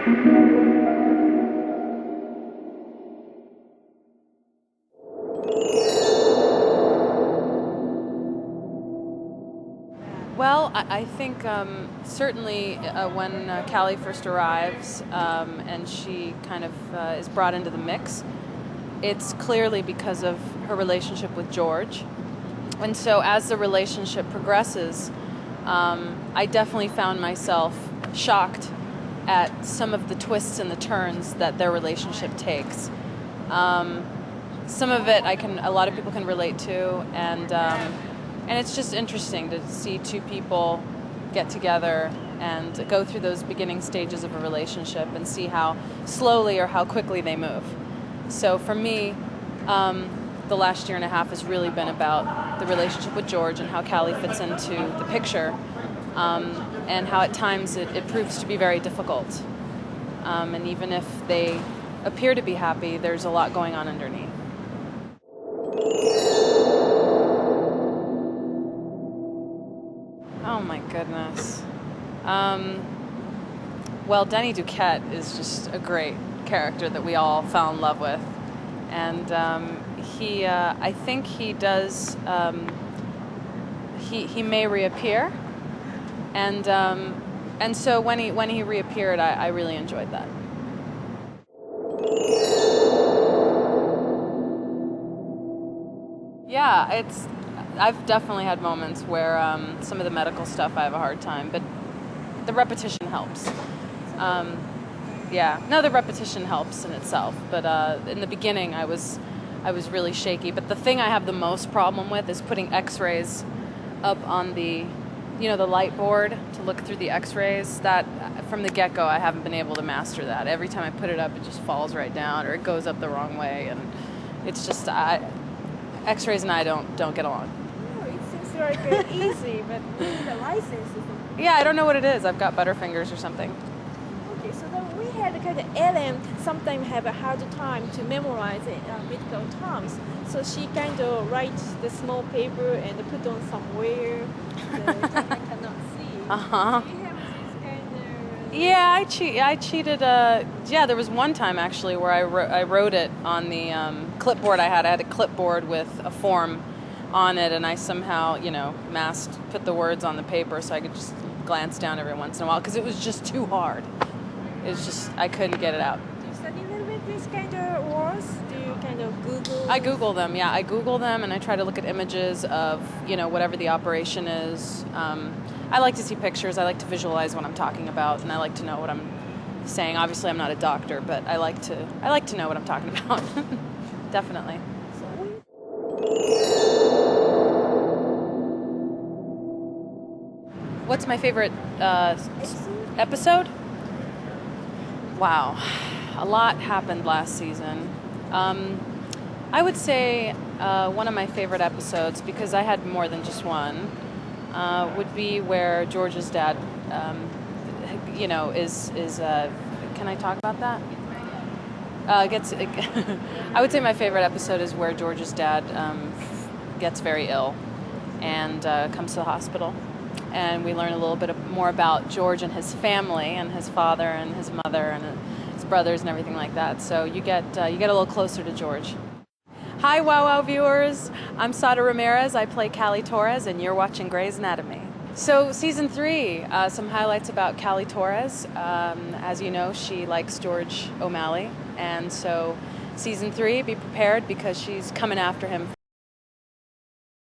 Well, I think certainly when Callie first arrives and she kind of is brought into the mix, it's clearly because of her relationship with George. And so as the relationship progresses, I definitely found myself shocked at some of the twists and the turns that their relationship takes. Some of it a lot of people can relate to, and it's just interesting to see two people get together and go through those beginning stages of a relationship and see how slowly or how quickly they move. So for me, the last year and a half has really been about the relationship with George and how Callie fits into the picture, and how at times it proves to be very difficult. And even if they appear to be happy, there's a lot going on underneath. Oh my goodness. Well, Denny Duquette is just a great character that we all fell in love with. And I think he does, he may reappear. And so when he reappeared, I really enjoyed that. Yeah, I've definitely had moments where some of the medical stuff I have a hard time, but the repetition helps. The repetition helps in itself. But in the beginning, I was really shaky. But the thing I have the most problem with is putting X-rays up on the light board to look through the X-rays. That from the get-go, I haven't been able to master that. Every time I put it up, it just falls right down, or it goes up the wrong way, and it's just X-rays and I don't get along. No, it seems like easy, but the license is... Yeah, I don't know what it is. I've got butterfingers or something. Okay, so then we had kind of Ellen sometimes have a hard time to memorize medical terms. So she kind of writes the small paper and put on somewhere that I cannot see. Uh-huh. Do you have this kind of... Yeah, I cheated. There was one time actually where I wrote it on the clipboard I had. I had a clipboard with a form on it, and I somehow, put the words on the paper so I could just glance down every once in a while because it was just too hard. It was just, I couldn't get it out. Do you study a little bit these kind of words? Do you kind of Google? I Google them, yeah. I Google them and I try to look at images of, whatever the operation is. I like to see pictures. I like to visualize what I'm talking about, and I like to know what I'm saying. Obviously, I'm not a doctor, but I like to know what I'm talking about. Definitely. What's my favorite episode? Wow, a lot happened last season. I would say one of my favorite episodes, because I had more than just one, would be where George's dad, is can I talk about that? I would say my favorite episode is where George's dad gets very ill and comes to the hospital, and we learn a little bit more about George and his family and his father and his mother and his brothers and everything like that. So you get a little closer to George. Hi, WOWOW viewers. I'm Sara Ramirez. I play Callie Torres, and you're watching Grey's Anatomy. So season 3, some highlights about Callie Torres. As you know, she likes George O'Malley, and so season 3, be prepared because she's coming after him.